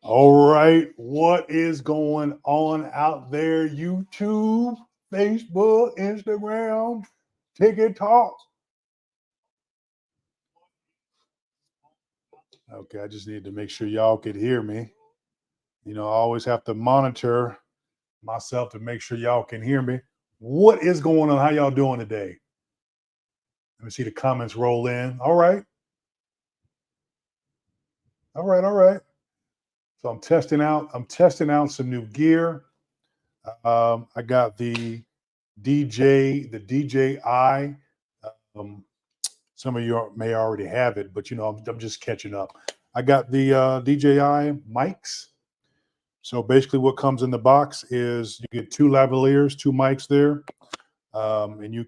All right, what is going on out there? YouTube, Facebook, Instagram, TikTok. Okay, I just need to make sure y'all could hear me. I always have to monitor myself to make sure y'all can hear me. What is going on? How y'all doing today? Let me see the comments roll in. All right, all right, all right. So I'm testing out. I'm testing out some new gear. I got the the DJI. Um, Some of you may already have it, but I'm just catching up. I got the DJI mics. So basically, what comes in the box is you get two lavaliers, two mics there, and you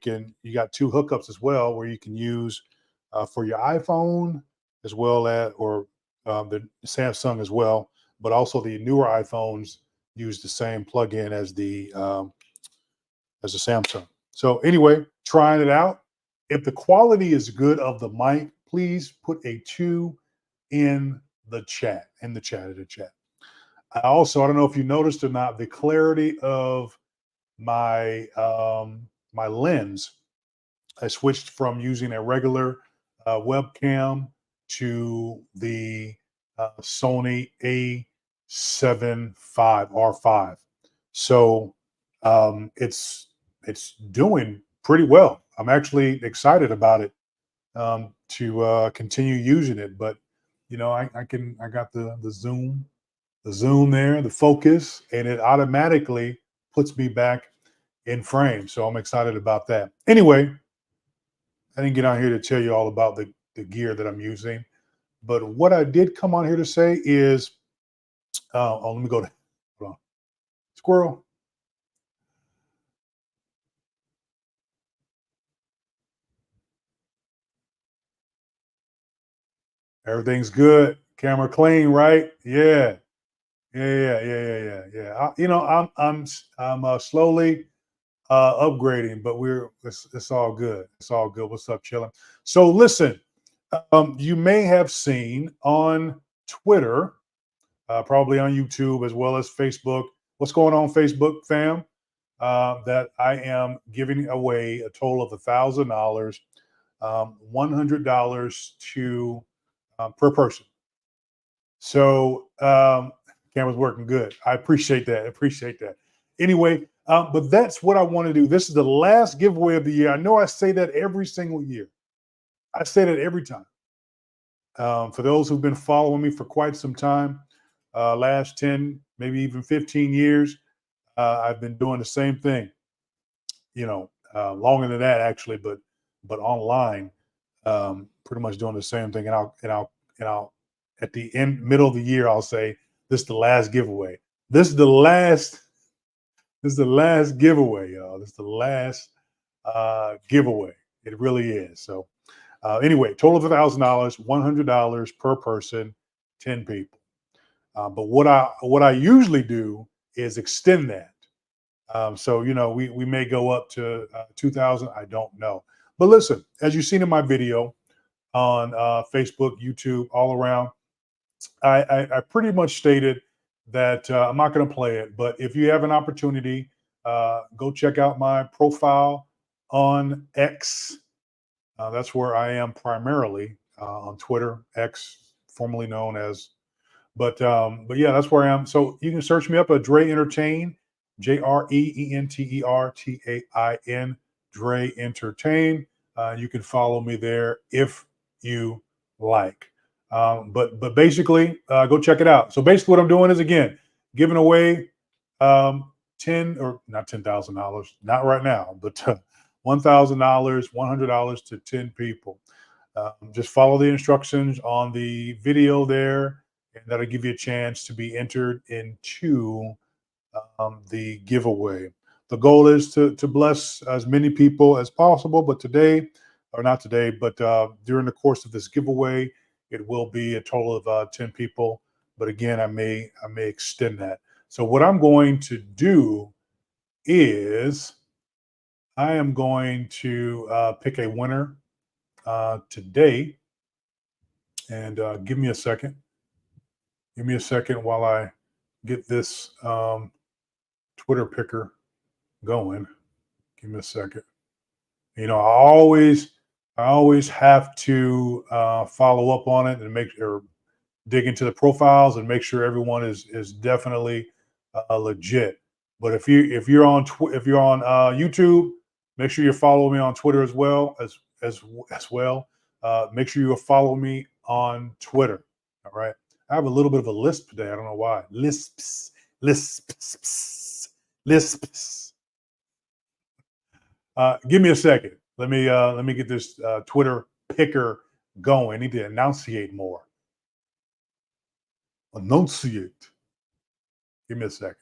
got two hookups as well, where you can use for your iPhone as well as or the Samsung as well, but also the newer iPhones use the same plug-in as the Samsung. So anyway, trying it out. If the quality is good of the mic, please put a two in the chat, in the chat. I don't know if you noticed or not, the clarity of my lens. I switched from using a regular webcam to the Sony A7 V R5. So it's doing pretty well. I'm actually excited about it to continue using it. But I got the zoom there, the focus, and it automatically puts me back in frame. So I'm excited about that. Anyway, I didn't get on here to tell you all about the gear that I'm using. But what I did come on here to say is, let me go to hold on. Squirrel. Everything's good. Camera clean, right? Yeah. Yeah. I'm slowly upgrading, but it's all good. It's all good. What's up, chilling? So listen, you may have seen on Twitter, probably on YouTube as well as Facebook. What's going on, Facebook fam? That I am giving away a total of $1,000, $100 to per person. So camera's working good. I appreciate that. I appreciate that. Anyway, but that's what I want to do. This is the last giveaway of the year. I know I say that every single year. I say that every time. For those who've been following me for quite some time, last 10, maybe even 15 years, I've been doing the same thing. Longer than that actually, but online, pretty much doing the same thing. And I'll at the middle of the year, I'll say this is the last giveaway. This is the last. This is the last giveaway, y'all. This is the last giveaway. It really is. So anyway, total of $1,000, $100 per person, 10 people. But what I usually do is extend that. So we may go up to 2,000. I don't know. But listen, as you've seen in my video on Facebook, YouTube, all around, I pretty much stated that I'm not going to play it. But if you have an opportunity, go check out my profile on X. That's where I am primarily on Twitter, X, formerly known as. But yeah, that's where I am. So you can search me up at Dre Entertain, JREENTERTAIN, Dre Entertain. You can follow me there if you like. But basically, go check it out. So basically, what I'm doing is again giving away 10 or not $10,000, not right now, but $1,000, $100 to 10 people. Just follow the instructions on the video there, and that'll give you a chance to be entered into the giveaway. The goal is to bless as many people as possible, but today, or not today, but during the course of this giveaway, it will be a total of 10 people. But again, I may extend that. So what I'm going to do is I am going to pick a winner today, and give me a second. Give me a second while I get this Twitter picker going. Give me a second. You know, I always have to follow up on it and make or dig into the profiles and make sure everyone is definitely legit. But if you're on YouTube, make sure you follow me on Twitter as well. Make sure you follow me on Twitter. All right. I have a little bit of a lisp today. I don't know why. Lisps. Give me a second. Let me get this Twitter picker going. I need to enunciate more. Enunciate. Give me a second.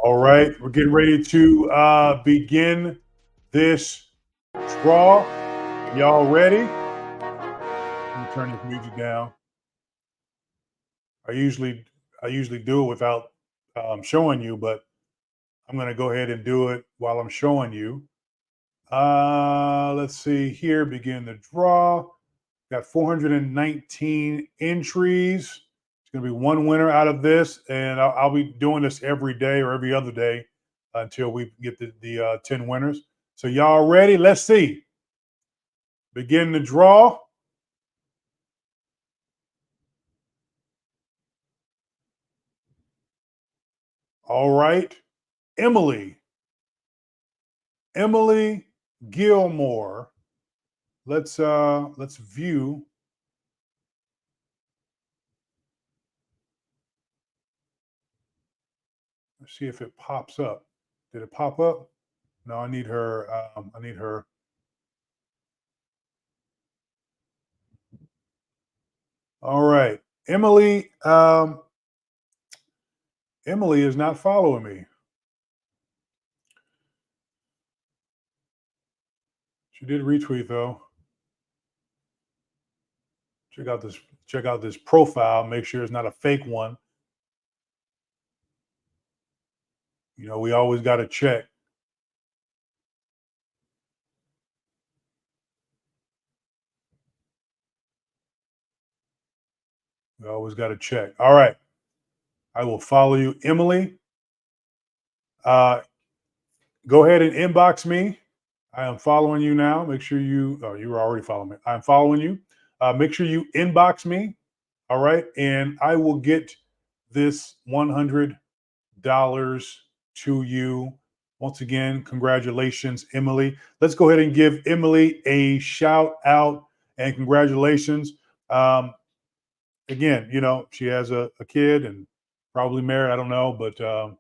All right, we're getting ready to begin this draw. Y'all ready? Let me turn this music down. I usually do it without showing you, but I'm going to go ahead and do it while I'm showing you. Let's see here. Begin the draw. Got 419 entries. It's going to be one winner out of this, and I'll be doing this every day or every other day until we get the 10 winners. So y'all ready? Let's see. Begin the draw. All right. Emily Gilmore. Let's view. Let's see if it pops up. Did it pop up? No, I need her. I need her. All right. Emily is not following me. She did retweet though. Check out this profile. Make sure it's not a fake one. You know, we always got to check. We always got to check. All right. I will follow you, Emily. Go ahead and inbox me. I am following you now. Make sure you were already following me. I'm following you. Make sure you inbox me All right. And I will get this $100 to you. Once again, congratulations, Emily. Let's go ahead and give Emily a shout out and congratulations. Um, Again, she has a kid and probably married. I don't know, but I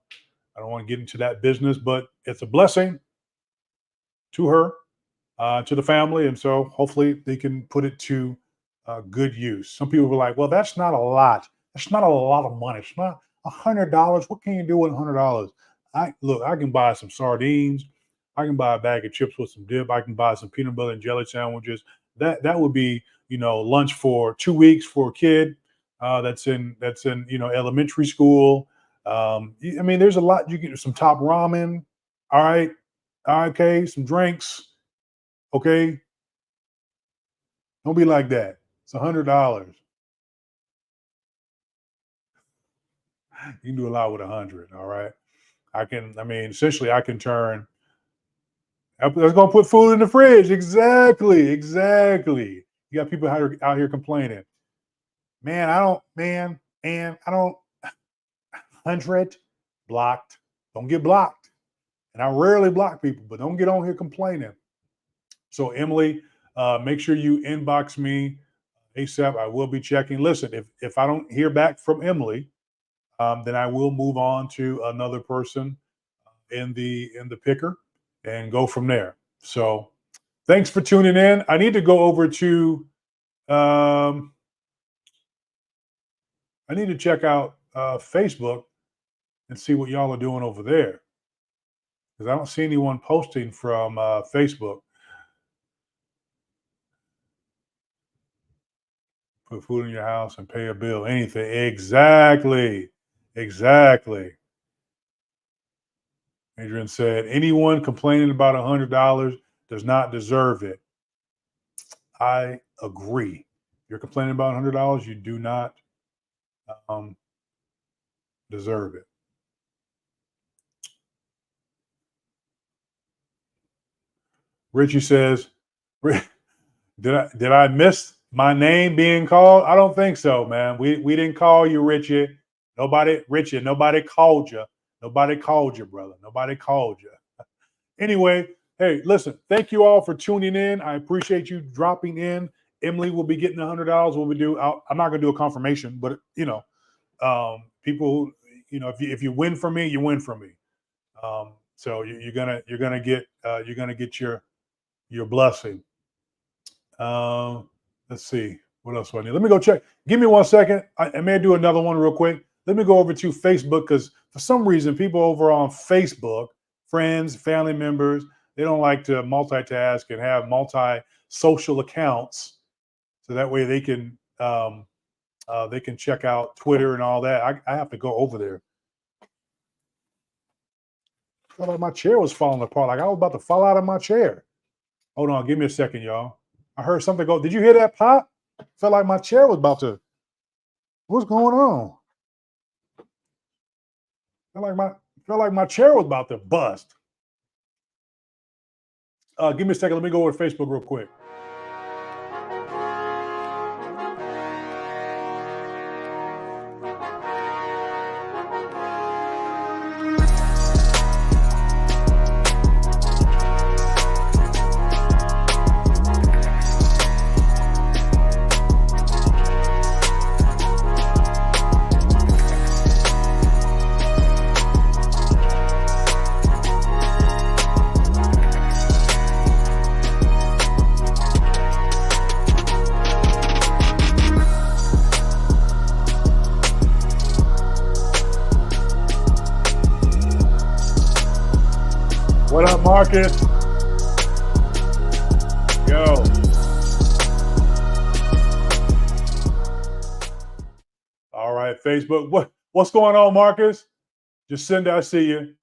don't want to get into that business, but it's a blessing to her, to the family. And so hopefully they can put it to good use. Some people were like, well, that's not a lot. That's not a lot of money. It's not $100. What can you do with $100? I can buy some sardines. I can buy a bag of chips with some dip. I can buy some peanut butter and jelly sandwiches. That would be, lunch for 2 weeks for a kid that's in elementary school. I mean, there's a lot. You get some top ramen. All right, okay, some drinks. Okay, don't be like that. It's $100. You can do a lot with 100. All right. Essentially, I can turn. I was gonna put food in the fridge. Exactly. Exactly. You got people out here complaining. Man, I don't. Man, and I don't. 100 blocked. Don't get blocked. And I rarely block people, but don't get on here complaining. So Emily, make sure you inbox me ASAP. I will be checking. Listen, if I don't hear back from Emily, then I will move on to another person in the picker and go from there. So thanks for tuning in. I need to go over to I need to check out Facebook and see what y'all are doing over there because I don't see anyone posting from Facebook. Put food in your house and pay a bill. Anything. Exactly. Exactly. Adrian said, anyone complaining about $100 does not deserve it. I agree. If you're complaining about $100, you do not um, deserve it. Richie says, did I miss my name being called? I don't think so, man. We didn't call you, Richie. Nobody called you. Nobody called you, brother. Nobody called you. Anyway, hey, listen, thank you all for tuning in. I appreciate you dropping in. Emily will be getting $100 when we do. I'm not going to do a confirmation, but people, if you win from me, you win from me. So you're gonna get your blessing. Let's see what else do I need. Let me go check. Give me 1 second. I may do another one real quick. Let me go over to Facebook because for some reason people over on Facebook, friends, family members, they don't like to multitask and have multi-social accounts, so that way they can check out Twitter and all that. I have to go over there. I felt like my chair was falling apart. Like I was about to fall out of my chair. Hold on, give me a second, y'all. I heard something go. Did you hear that pop? Felt like my chair was about to. What's going on? Felt like my chair was about to bust. Give me a second. Let me go over to Facebook real quick. What up, Marcus? Yo. All right, Facebook. What's going on, Marcus? Jacinda, I see you.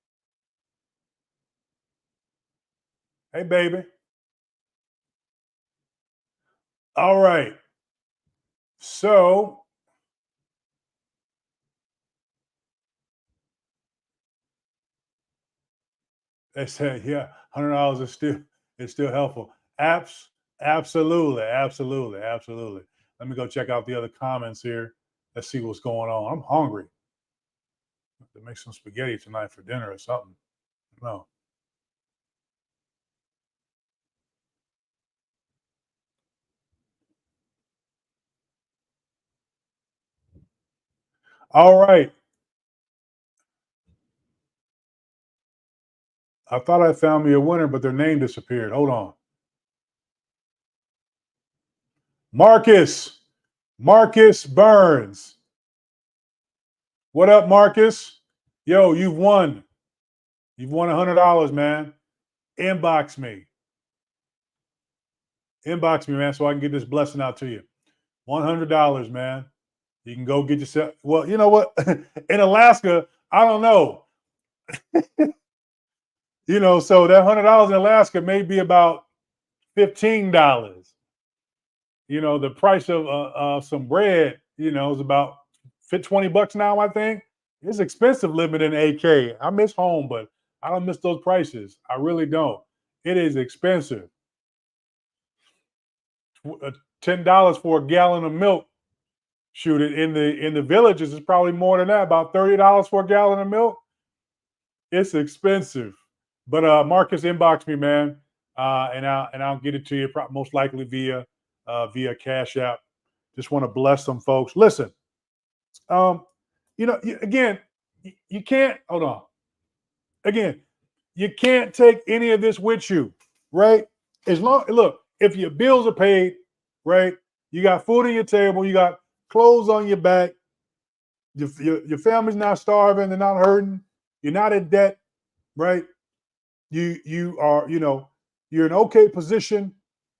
Hey, baby. All right. So they said, yeah, $100 is still helpful. Absolutely. Let me go check out the other comments here. Let's see what's going on. I'm hungry. To make some spaghetti tonight for dinner or something. No. All right. I thought I found me a winner, but their name disappeared. Hold on. Marcus Burns. What up, Marcus? Yo, you've won. You've won $100, man. Inbox me. Inbox me, man, so I can get this blessing out to you. $100, man. You can go get yourself. Well, you know what? In Alaska, I don't know. So that $100 in Alaska may be about $15. The price of some bread, is about $20 now. I think it's expensive living in AK. I miss home, but I don't miss those prices. I really don't. It is expensive. $10 for a gallon of milk. Shoot it in the villages is probably more than that. About $30 for a gallon of milk. It's expensive. But Marcus, inbox me, man, and I'll get it to you. Most likely via Cash App. Just want to bless some folks. Listen, again, you can't hold on. Again, you can't take any of this with you, right? Look, if your bills are paid, right? You got food on your table, you got clothes on your back, your family's not starving, they're not hurting, you're not in debt, right? You are, you're in an okay position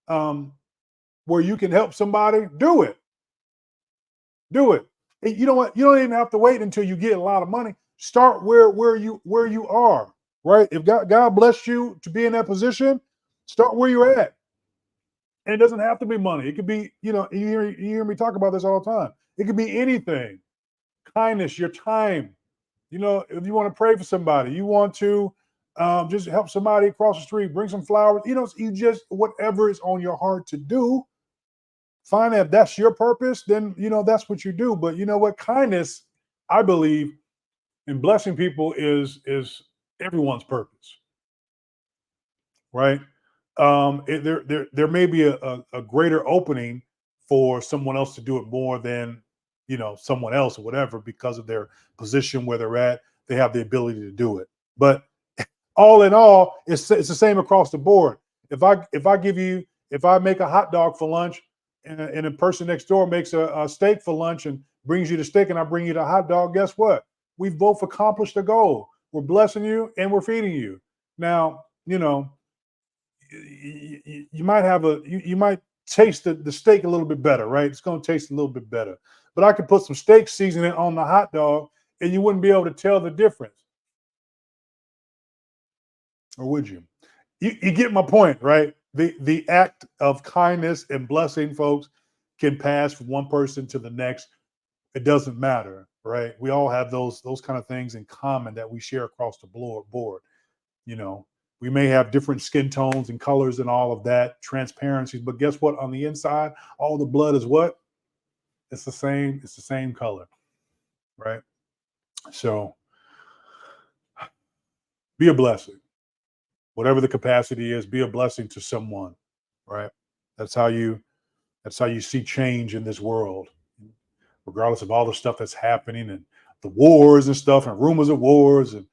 where you can help somebody. Do it. You know what? You don't even have to wait until you get a lot of money. Start where you are, right? If God bless you to be in that position, start where you're at. And it doesn't have to be money. It could be, you hear me talk about this all the time. It could be anything. Kindness, your time. If you want to pray for somebody, you want to just help somebody across the street, bring some flowers, you just, whatever is on your heart to do, find that if that's your purpose, then, that's what you do. But you know what? Kindness, I believe, in blessing people is everyone's purpose, right? There may be a greater opening for someone else to do it more than someone else or whatever, because of their position where they're at. They have the ability to do it. But all in all, it's the same across the board. If I make a hot dog for lunch, and a person next door makes a steak for lunch and brings you the steak, and I bring you the hot dog, guess what? We've both accomplished the goal. We're blessing you and we're feeding you. Now, you might you might taste the steak a little bit better, right? It's going to taste a little bit better. But I could put some steak seasoning on the hot dog and you wouldn't be able to tell the difference. Or would you? You get my point, right? The act of kindness and blessing folks can pass from one person to the next. It doesn't matter, right? We all have those kind of things in common that we share across the board. We may have different skin tones and colors and all of that, transparencies, but guess what? On the inside, all the blood is what? It's the same color, right? So be a blessing. Whatever the capacity is, be a blessing to someone, right? That's how you see change in this world, regardless of all the stuff that's happening and the wars and stuff and rumors of wars and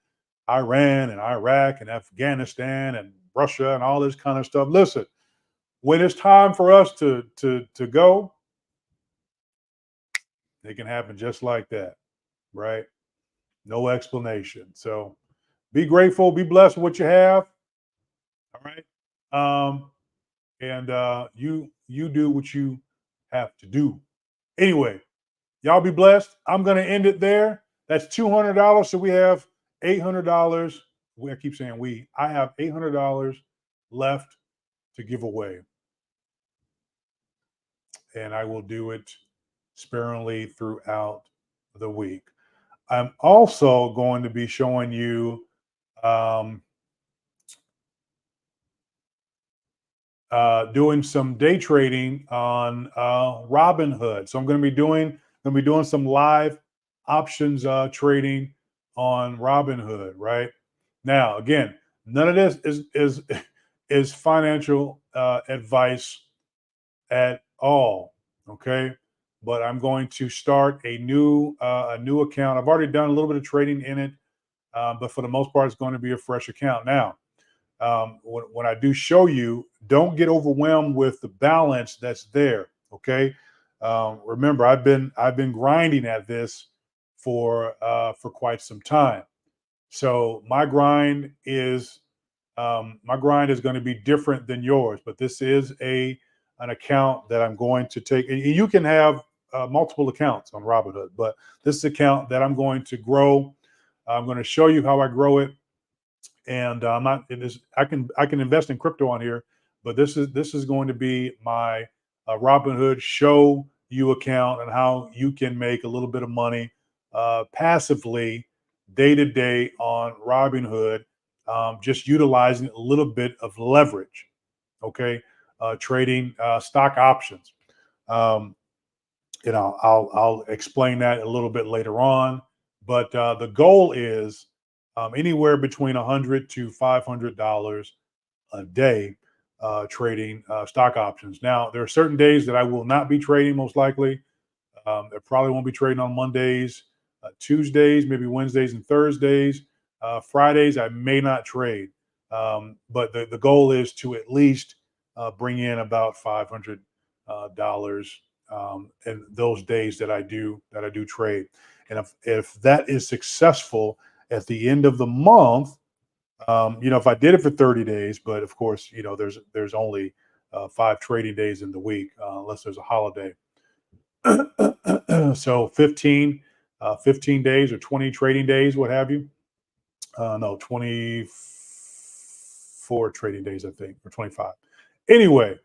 Iran and Iraq and Afghanistan and Russia and all this kind of stuff. Listen, when it's time for us to go, it can happen just like that, right? No explanation. So be grateful, be blessed with what you have. All right. And you do what you have to do. Anyway, y'all be blessed. I'm gonna end it there. That's $200. So we have $800. I keep saying we. I have $800 left to give away, and I will do it sparingly throughout the week. I'm also going to be showing you doing some day trading on Robinhood. So I'm going to be doing some live options trading on Robinhood. Right now, again, none of this is financial advice at all. Okay, but I'm going to start a new account. I've already done a little bit of trading in it, but for the most part, it's going to be a fresh account now. When I do show you, don't get overwhelmed with the balance that's there. Okay. Remember, I've been grinding at this for quite some time. So my grind is going to be different than yours. But this is an account that I'm going to take. And you can have multiple accounts on Robinhood, but this account that I'm going to grow. I'm going to show you how I grow it, and I'm not. It is. I can invest in crypto on here, but this is going to be my Robinhood show you account and how you can make a little bit of money passively day to day on Robinhood, just utilizing a little bit of leverage. Okay, trading stock options. Um, I'll explain that a little bit later on, but the goal is anywhere between $100 to $500 a day trading stock options. Now, there are certain days that I will not be trading, most likely. I probably won't be trading on Mondays, Tuesdays, maybe Wednesdays and Thursdays. Fridays, I may not trade. But the goal is to at least bring in about $500 in those days that I do trade. And if that is successful at the end of the month, if I did it for 30 days, but of course, there's only 5 trading days in the week, unless there's a holiday. So 15 days or 20 trading days, what have you. No, 24 trading days, I think, or 25. Anyway,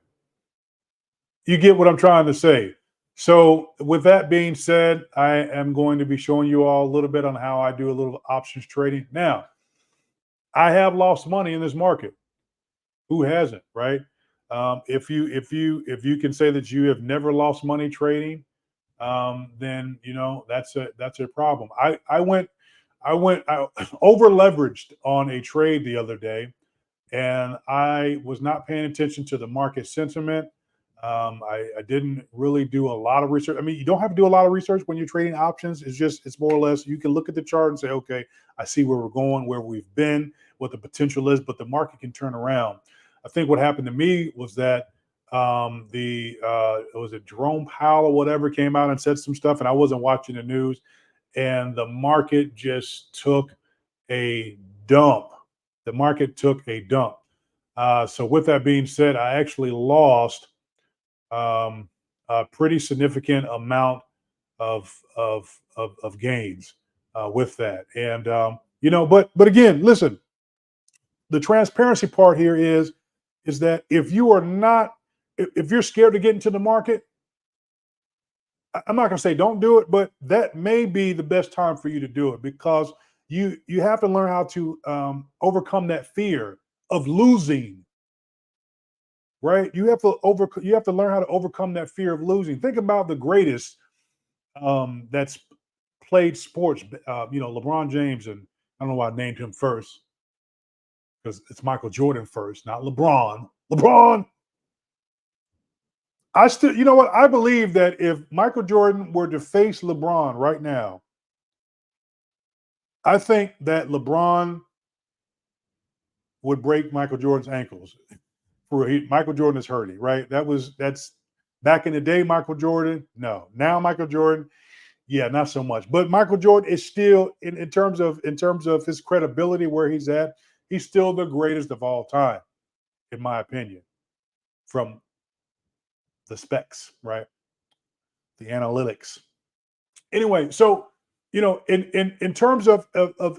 you get what I'm trying to say. So with that being said, I am going to be showing you all a little bit on how I do a little options trading. Now, I have lost money in this market. Who hasn't, right? If you can say that you have never lost money trading, then that's a problem. I over leveraged on a trade the other day, and I was not paying attention to the market sentiment. I didn't really do a lot of research. I mean, you don't have to do a lot of research when you're trading options. It's more or less you can look at the chart and say, okay, I see where we're going, where we've been, what the potential is, but the market can turn around. I think what happened to me was that it was a Jerome Powell or whatever came out and said some stuff, and I wasn't watching the news, and the market just took a dump. The market took a dump. So with that being said, I actually lost a pretty significant amount of gains with that. And but again, listen, the transparency part here is that if you're scared to get into the market, I'm not going to say don't do it, but that may be the best time for you to do it, because you have to learn how to overcome that fear of losing. Right? You have to learn how to overcome that fear of losing. Think about the greatest that's played sports. LeBron James, and I don't know why I named him first, because it's Michael Jordan first, not LeBron. LeBron. You know what? I believe that if Michael Jordan were to face LeBron right now, I think that LeBron would break Michael Jordan's ankles. Michael Jordan is hurting, right? That's back in the day. Michael Jordan, no. Now Michael Jordan, yeah, not so much. But Michael Jordan is still in terms of his credibility, where he's at, he's still the greatest of all time, in my opinion, from the specs, right? The analytics. Anyway, so in terms of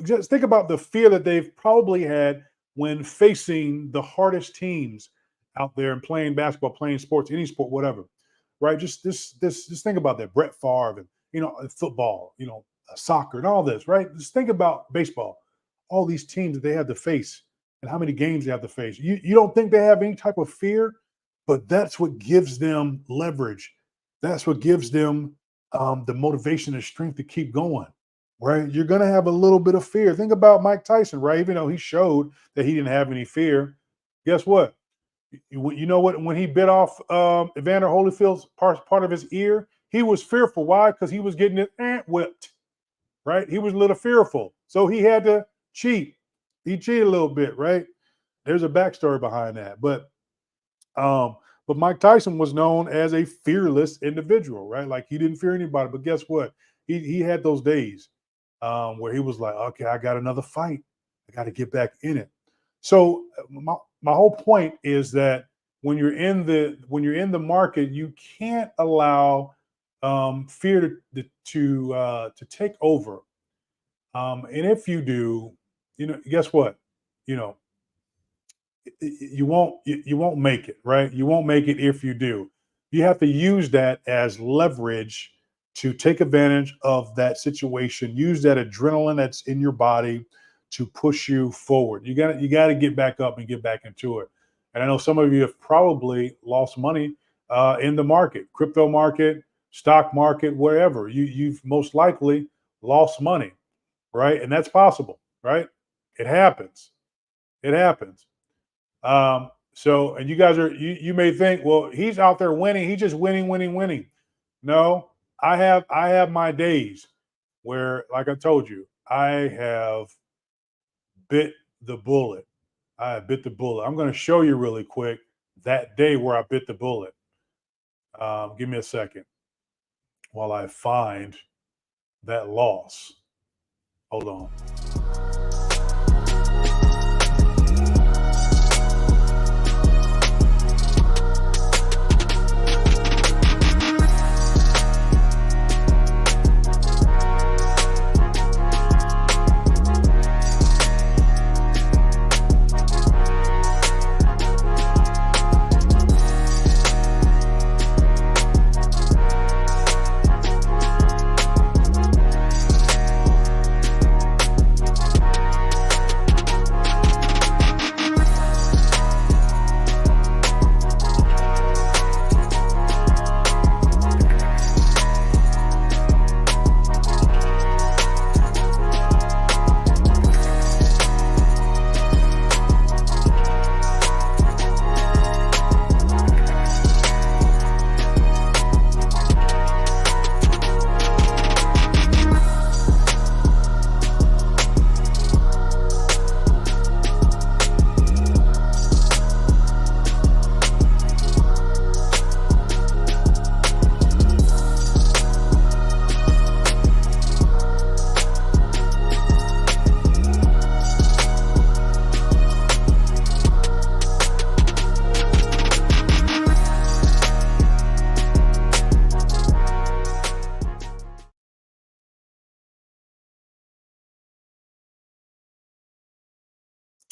just think about the fear that they've probably had when facing the hardest teams out there and playing basketball, playing sports, any sport, whatever, right? Just think about that. Brett Favre and football, soccer and all this, right? Just think about baseball, all these teams that they have to face and how many games they have to face. You don't think they have any type of fear but that's what gives them leverage. That's what gives them the motivation and strength to keep going. Right? You're going to have a little bit of fear. Think about Mike Tyson, right? Even though he showed that he didn't have any fear, guess what? You know what? When he bit off Evander Holyfield's part of his ear, he was fearful. Why? Because he was getting his ant whipped. Right? He was a little fearful, so he had to cheat. He cheated a little bit, right? There's a backstory behind that, um, but Mike Tyson was known as a fearless individual, right? Like he didn't fear anybody. But guess what? He had those days where he was like, okay, I got another fight. I got to get back in it. So my whole point is that when you're in the market, you can't allow fear to take over. And if you do, guess what? You know, you won't make it, right? You won't make it if you do. You have to use that as leverage to take advantage of that situation. Use that adrenaline that's in your body to push you forward. You got to get back up and get back into it. And I know some of you have probably lost money in the market, crypto market, stock market, wherever. You've most likely lost money, right? And that's possible, right? It happens. It happens. So, and you guys you may think, well, he's out there winning. He's just winning, winning, winning. No, I have my days where, like I told you, I have bit the bullet. I have bit the bullet. I'm going to show you really quick that day where I bit the bullet. Give me a second while I find that loss. Hold on.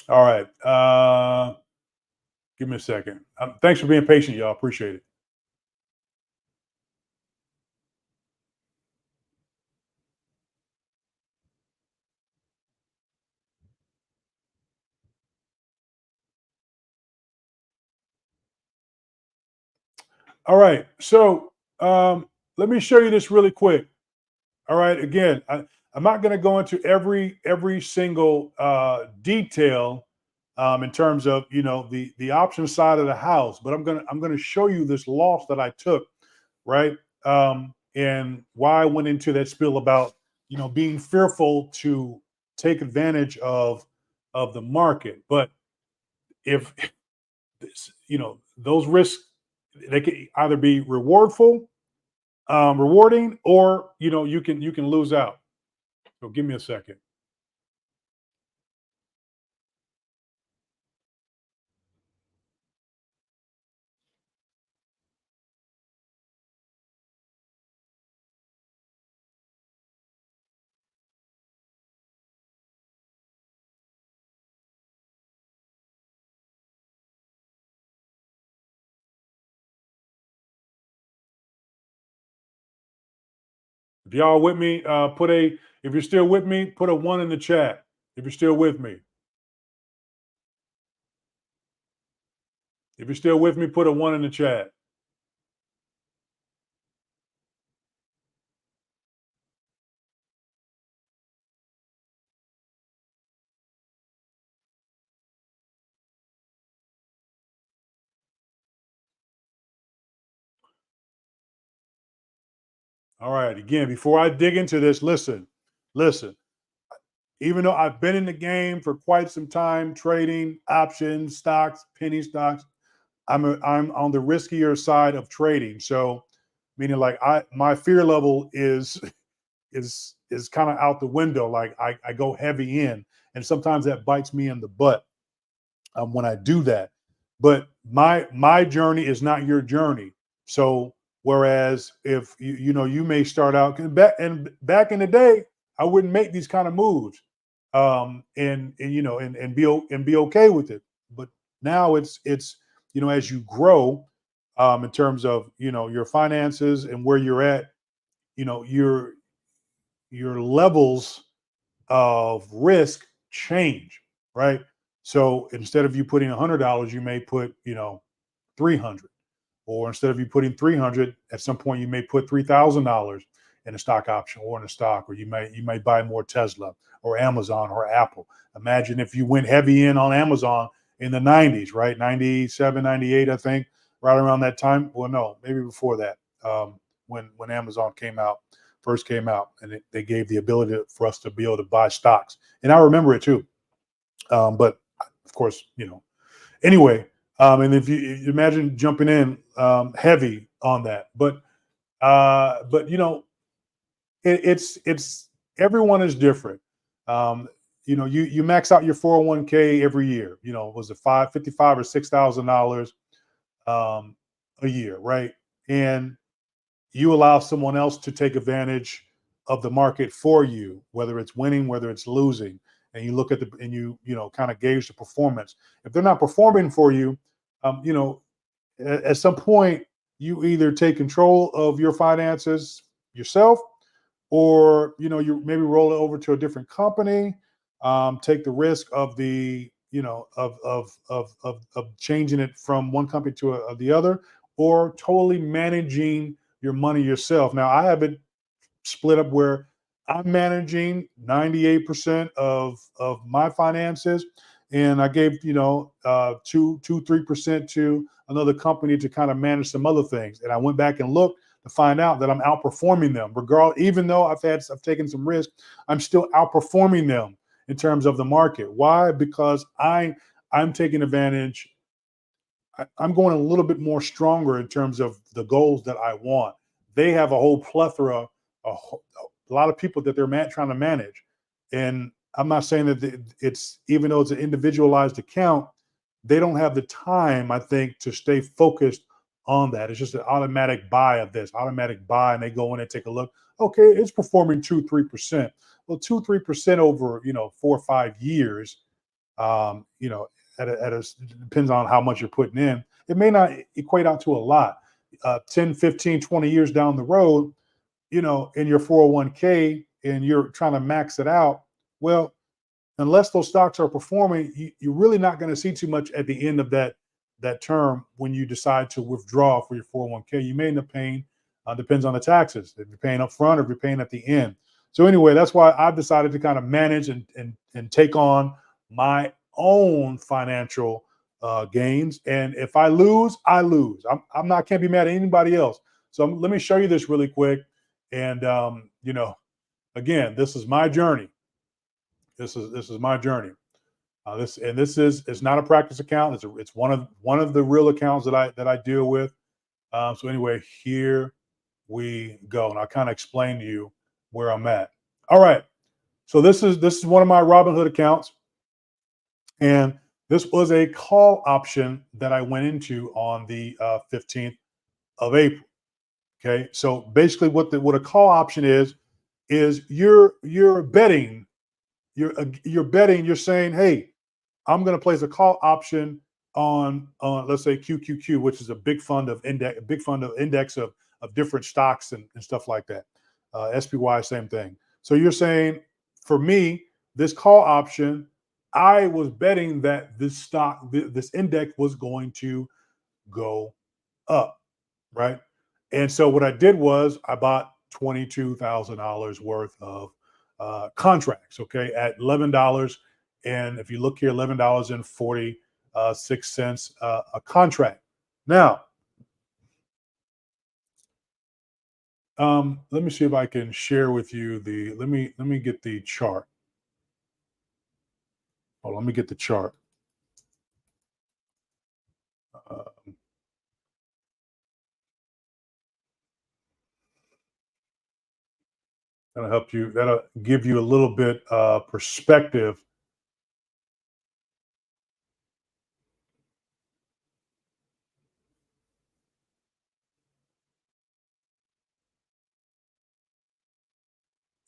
All right. Give me a second. Thanks for being patient, y'all. Appreciate it. All right. So let me show you this really quick. All right. Again, I'm not going to go into every single detail in terms of the option side of the house, but I'm gonna show you this loss that I took, right? And why I went into that spiel about being fearful to take advantage of the market. But if those risks, they can either be rewarding, or you can lose out. So give me a second. If y'all with me, if you're still with me, put a one in the chat. If you're still with me. If you're still with me, put a 1 in the chat. All right. Again, before I dig into this, listen. Even though I've been in the game for quite some time, trading options, stocks, penny stocks, I'm on the riskier side of trading. So, meaning like my fear level is kind of out the window. Like I go heavy in, and sometimes that bites me in the butt when I do that. But my journey is not your journey. So whereas if you may start out back in the day, I wouldn't make these kind of moves, and be okay with it. But now it's as you grow, in terms of your finances and where you're at, your levels of risk change, right? So instead of you putting $100, you may put 300, or instead of you putting 300, at some point you may put $3,000 in a stock option or in a stock, or you may buy more Tesla or Amazon or Apple. Imagine if you went heavy in on Amazon in the 90s, right? 97, 98, I think, right around that time. Well, no, maybe before that, when Amazon first came out, and they gave the ability for us to be able to buy stocks. And I remember it too. But of course, anyway, and if you imagine jumping in heavy on that, but it's everyone is different. You max out your 401k every year. Was it 55 or $6,000 a year, right? And you allow someone else to take advantage of the market for you, whether it's winning, whether it's losing, and you look at kind of gauge the performance. If they're not performing for you, um, you know, at some point you either take control of your finances yourself, or you maybe roll it over to a different company, take the risk of the of changing it from one company to the other, or totally managing your money yourself. Now I have it split up where I'm managing 98% of my finances, and I gave 3% to another company to kind of manage some other things. And I went back and looked to find out that I'm outperforming them. Even though I've taken some risk, I'm still outperforming them in terms of the market. Why? Because I'm taking advantage. I'm going a little bit more stronger in terms of the goals that I want. They have a whole plethora, a lot of people that they're trying to manage. And I'm not saying that it's, even though it's an individualized account, they don't have the time, I think, to stay focused on that. It's just an automatic buy of this, automatic buy, and they go in and take a look. Okay, it's performing 2-3%. Well, 2-3% over 4 or 5 years, um, you know, depends on how much you're putting in. It may not equate out to a lot. 10, 15, 20 years down the road, in your 401k, and you're trying to max it out. Well, unless those stocks are performing, you're really not going to see too much at the end of that term when you decide to withdraw for your 401k. You may end up paying, depends on the taxes, if you're paying up front or if you're paying at the end. So anyway, that's why I've decided to kind of manage and take on my own financial gains. And if I lose, I lose. I'm not, can't be mad at anybody else. So let me show you this really quick. And again, this is my journey. This is my journey. It's not a practice account. It's one of the real accounts that I deal with. So anyway, here we go, and I'll kind of explain to you where I'm at. All right. So this is one of my Robinhood accounts, and this was a call option that I went into on the 15th of April. Okay. So basically, what a call option is you're betting. You're betting. You're saying, hey, I'm going to place a call option on let's say QQQ, which is a big fund of index of different stocks and stuff like that. SPY, same thing. So you're saying, for me, this call option, I was betting that this index was going to go up, right? And so what I did was I bought $22,000 worth of contracts, okay, at $11. And if you look here, $11.46 a contract. Now, let me see if I can share with you the. Let me get the chart. Oh, let me get the chart. Uh, that'll help you. That'll give you a little bit perspective.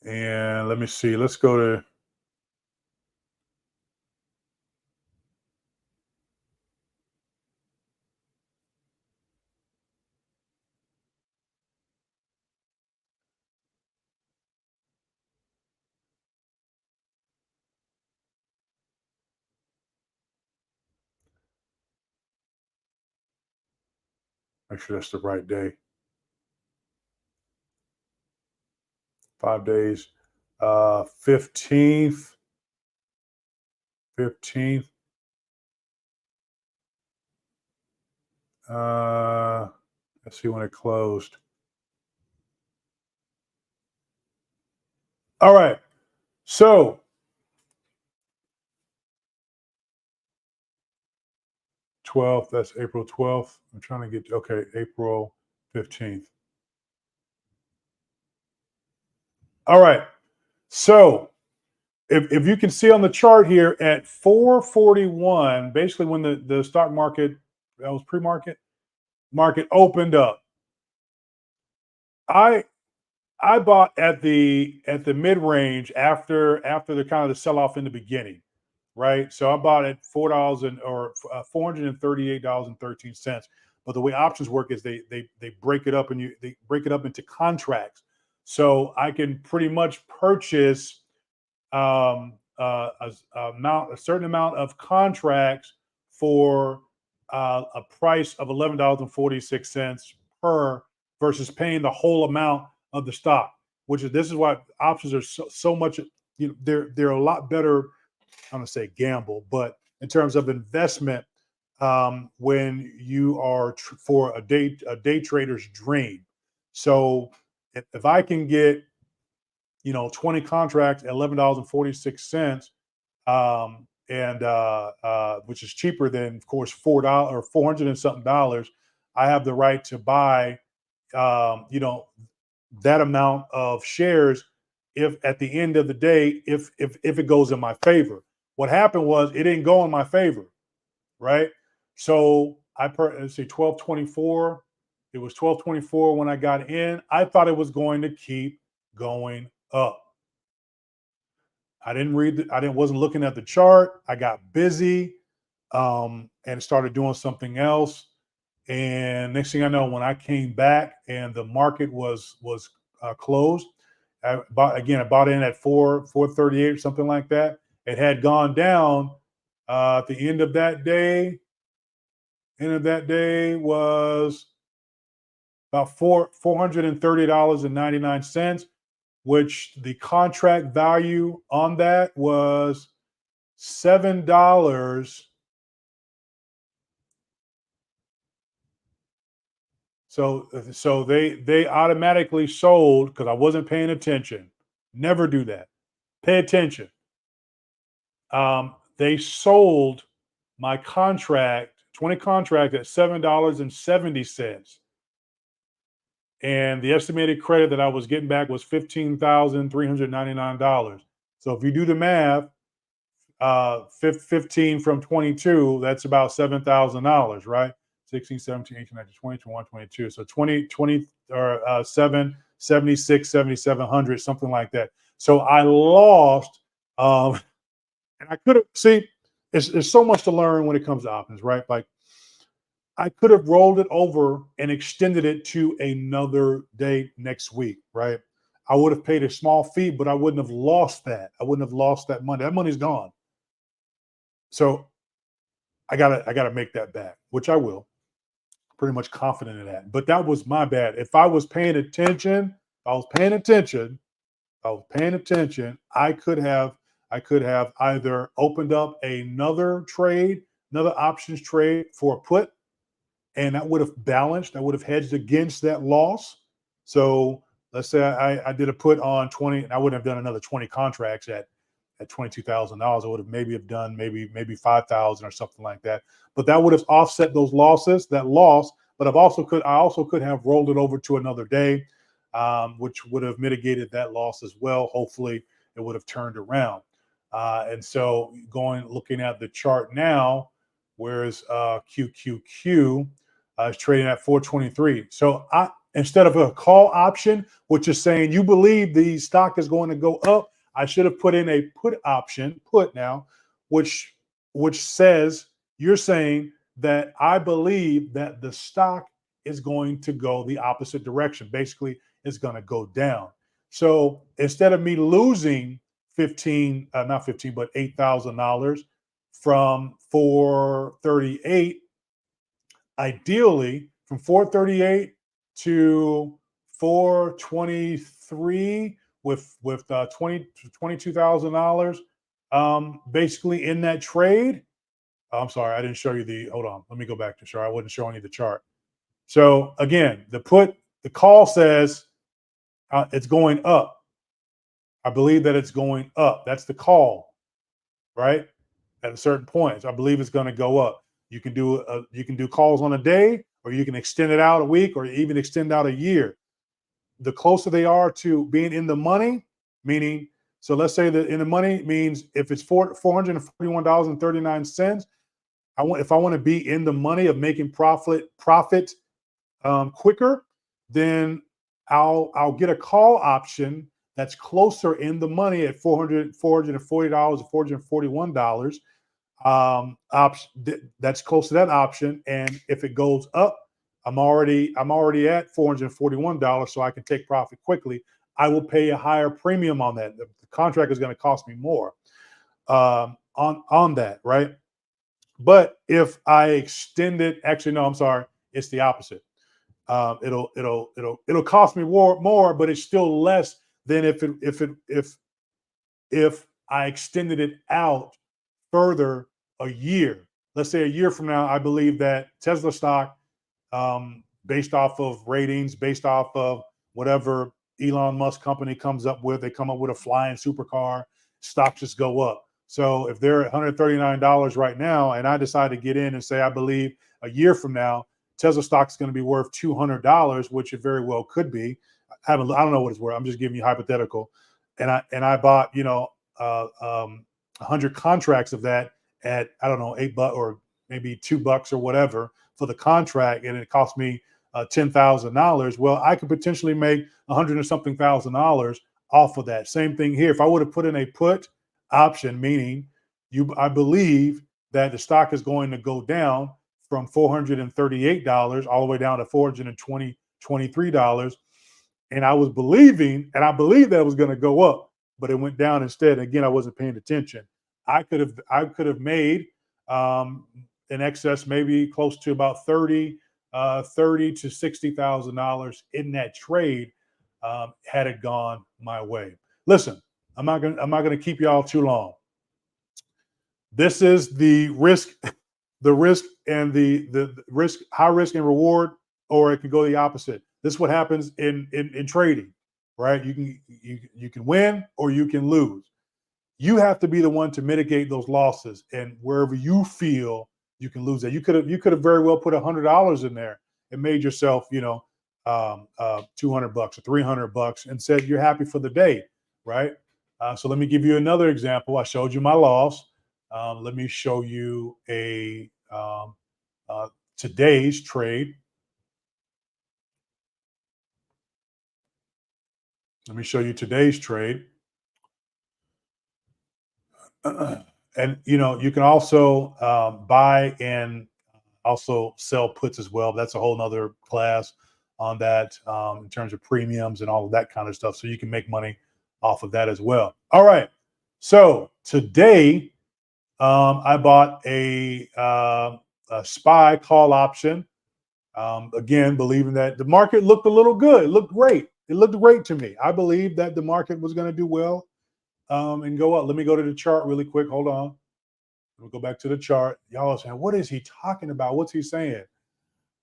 And let me see. Let's go to. Make sure that's the right day. 5 days. 15th. 15th. Let's see when it closed. All right. So 12th, that's April 12th. I'm trying to get, okay, April 15th. All right. So if you can see on the chart here at 441, basically when the stock market, that was pre-market, market opened up, I I bought at the mid range after the kind of the sell off in the beginning, right? So I bought at $4 or $438.13. But the way options work is they break it up and they break it up into contracts. So I can pretty much purchase a certain amount of contracts for a price of $11.46 per versus paying the whole amount of the stock. Which is this is why options are so much. They're a lot better. I'm gonna say gamble, but in terms of investment, when you are for a day trader's dream. So if I can get 20 contracts at $11.46, and which is cheaper than, of course, $4 or 400 and something dollars. I have the right to buy, um, you know, that amount of shares if at the end of the day, if it goes in my favor. What happened was it didn't go in my favor, right? So let's see, 1224. It was 1224 when I got in. I thought it was going to keep going up. I didn't read I didn't wasn't looking at the chart. I got busy and started doing something else. And next thing I know, when I came back and the market was closed, I bought in at 438 or something like that. It had gone down at the end of that day. End of that day was about $430.99, which the contract value on that was $7. So they automatically sold because I wasn't paying attention. Never do that. Pay attention. They sold my contract, 20 contract at $7.70. And the estimated credit that I was getting back was $15,399. So if you do the math, 15 from 22, that's about $7,000, right? 16, 17, 18, 19, 20, 21, 22. So 20 or 7, 76, 7,700, something like that. So I lost, and I could have, see, there's so much to learn when it comes to options, right? Like I could have rolled it over and extended it to another day next week, right? I would have paid a small fee, but I wouldn't have lost that. I wouldn't have lost that money. That money's gone. So I gotta make that back, which I will. pretty much confident in that. But that was my bad. If I was paying attention, I could have either opened up another trade, another options trade for a put, and that would have balanced, that would have hedged against that loss. So let's say I did a put on 20, and I wouldn't have done another 20 contracts at $22,000. I would have maybe done maybe 5,000 or something like that. But that would have offset those losses, that loss. But I also could have rolled it over to another day, which would have mitigated that loss as well. Hopefully, it would have turned around. And so looking at the chart now, whereas QQQ is trading at 423. So instead of a call option, which is saying you believe the stock is going to go up, I should have put in a put option, which says you're saying that I believe that the stock is going to go the opposite direction. Basically, it's going to go down. So instead of me losing $8,000 from 438, ideally from 438 to 423 with $22,000 basically in that trade. I'm sorry, I didn't show you hold on, let me go back to I wasn't showing you the chart. So again, the call says it's going up. I believe that it's going up. That's the call, right? At a certain point, I believe it's going to go up. You can do calls on a day, or you can extend it out a week, or even extend out a year. The closer they are to being in the money, meaning, so let's say that in the money means if it's $441.39, if I want to be in the money of making profit quicker, then I'll get a call option that's closer in the money at $440 or $441. That's close to that option, and if it goes up, I'm already at $441, so I can take profit quickly. I will pay a higher premium on that. The contract is going to cost me more on that, right? But if I extend it, actually, no, I'm sorry, it's the opposite. It'll cost me more, but it's still less than if I extended it out further a year. Let's say a year from now, I believe that Tesla stock, based off of ratings, based off of whatever Elon Musk company comes up with, they come up with a flying supercar, stocks just go up. So if they're at $139 right now, and I decide to get in and say I believe a year from now Tesla stock is going to be worth $200, which it very well could be. I don't know what it's worth. I'm just giving you hypothetical. And I bought 100 contracts of that at, I don't know, $8 or maybe $2 or whatever for the contract, and it cost me $10,000. Well, I could potentially make $100 or something thousand off of that. Same thing here. If I would have put in a put option, meaning I believe that the stock is going to go down from $438 all the way down to $423. And I believed that it was going to go up, but it went down instead. Again, I wasn't paying attention. I could have made in excess, maybe close to about $30 to $60,000 in that trade had it gone my way. Listen, I'm not gonna keep y'all too long. This is the risk and the risk, high risk and reward, or it can go the opposite. This is what happens in trading, right? You can win or you can lose. You have to be the one to mitigate those losses, and wherever you feel you can lose that, you could have very well put $100 in there and made yourself, $200 or $300 and said you're happy for the day, right? So let me give you another example. I showed you my loss. Let me show you a today's trade. Let me show you today's trade. And you can also buy and also sell puts as well. That's a whole nother class on that in terms of premiums and all of that kind of stuff. So you can make money off of that as well. All right. So today I bought a SPY call option Again, believing that the market looked a little good. It looked great. It looked great to me. I believed that the market was going to do well and go up. Let me go to the chart really quick. Hold on. Let me go back to the chart. Y'all are saying, what is he talking about? What's he saying?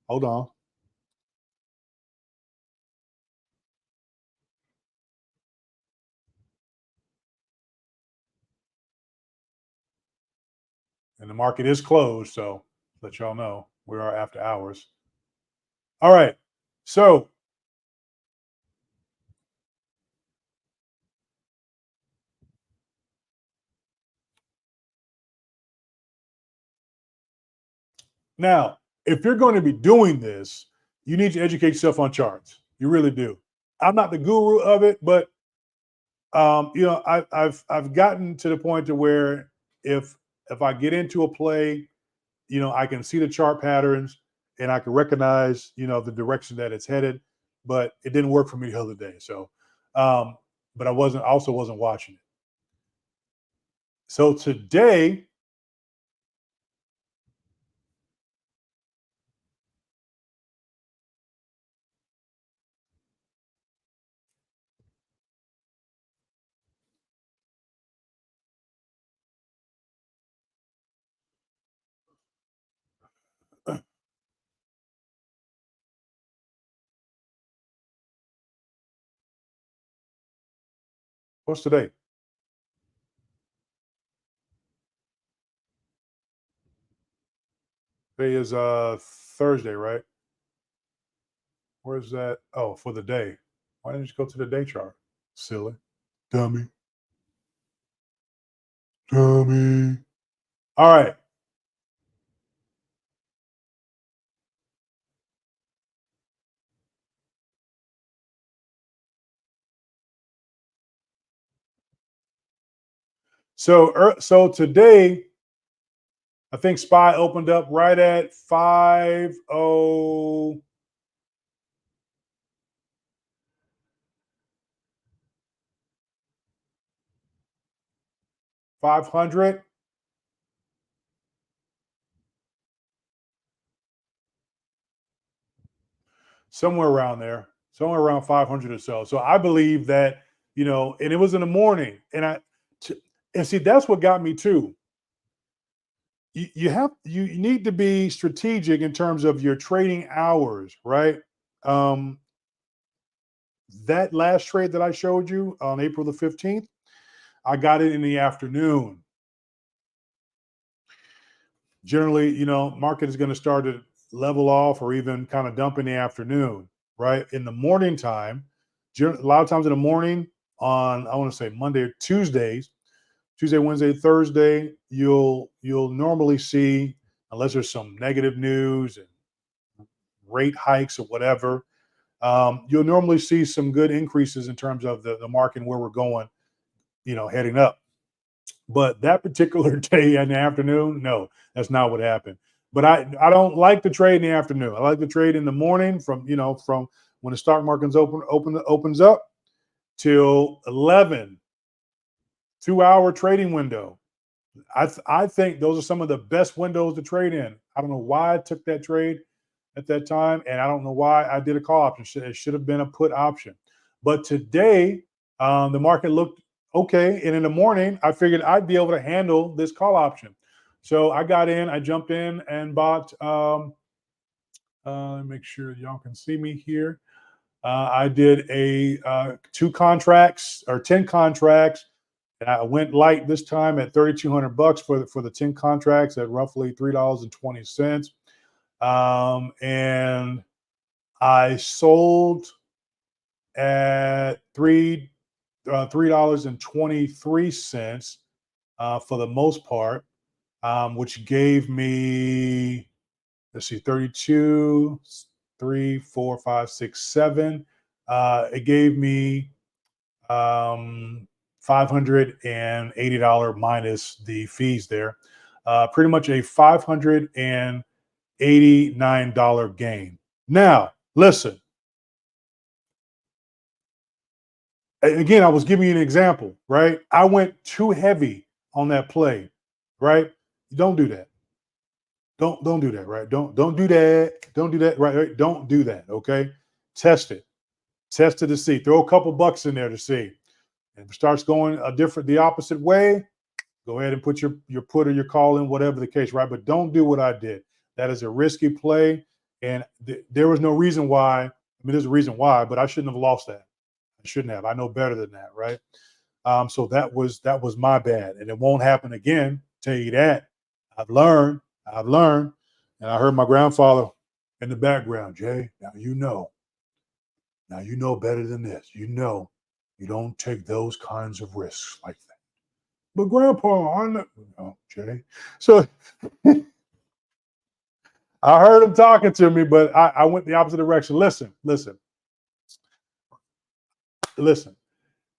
Hold on. And the market is closed. So let y'all know we are after hours. All right. So now, if you're going to be doing this, you need to educate yourself on charts. You really do. I'm not the guru of it, but I've gotten to the point to where if I get into a play, I can see the chart patterns and I can recognize, the direction that it's headed. But it didn't work for me the other day. So, but I wasn't watching it. So today, what's today? Today is Thursday, right? Where's that? Oh, for the day. Why didn't you go to the day chart? Silly. Dummy. Dummy. All right. So today, I think SPY opened up right at 500, somewhere around there, somewhere around 500 or so. So I believe that, and it was in the morning. And see, that's what got me too. You need to be strategic in terms of your trading hours, right? Um, that last trade that I showed you on April the 15th, I got it in the afternoon. Generally, market is going to start to level off or even kind of dump in the afternoon, right? In the morning time, a lot of times in the morning on, I want to say Monday or Tuesdays, Tuesday, Wednesday, Thursday, you'll normally see, unless there's some negative news and rate hikes or whatever, you'll normally see some good increases in terms of the market and where we're going, heading up. But that particular day in the afternoon, no, that's not what happened. But I don't like to trade in the afternoon. I like to trade in the morning from when the stock market's opens up till 11, 2 hour trading window. I think those are some of the best windows to trade in. I don't know why I took that trade at that time, and I don't know why I did a call option. It should have been a put option. But today, the market looked okay, and in the morning, I figured I'd be able to handle this call option. So I got in, I jumped in and bought. Make sure y'all can see me here. I did a 2 contracts or 10 contracts. And I went light this time at $3,200 for the 10 contracts at roughly $3.20. And I sold at $3.23 for the most part, which gave me, let's see, 32, 3, 4, 5, 6, 7. It gave me $580 minus the fees there. Pretty much a $589 gain. Now, listen. Again, I was giving you an example, right? I went too heavy on that play, right? Don't do that. Don't do that, right? Don't do that. Don't do that, right? Don't do that. Okay. Test it. Test it to see. Throw a couple bucks in there to see. And if it starts going the opposite way, go ahead and put your put or your call in, whatever the case, right? But don't do what I did. That is a risky play, and there was no reason why. I mean, there's a reason why, but I shouldn't have lost that. I shouldn't have. I know better than that, right? So that was my bad, and it won't happen again. Tell you that. I've learned. I've learned, and I heard my grandfather in the background. Jay, now you know. Now you know better than this. You know, you don't take those kinds of risks like that. But Grandpa, I know, no, Jay. So I heard him talking to me, but I went the opposite direction. Listen.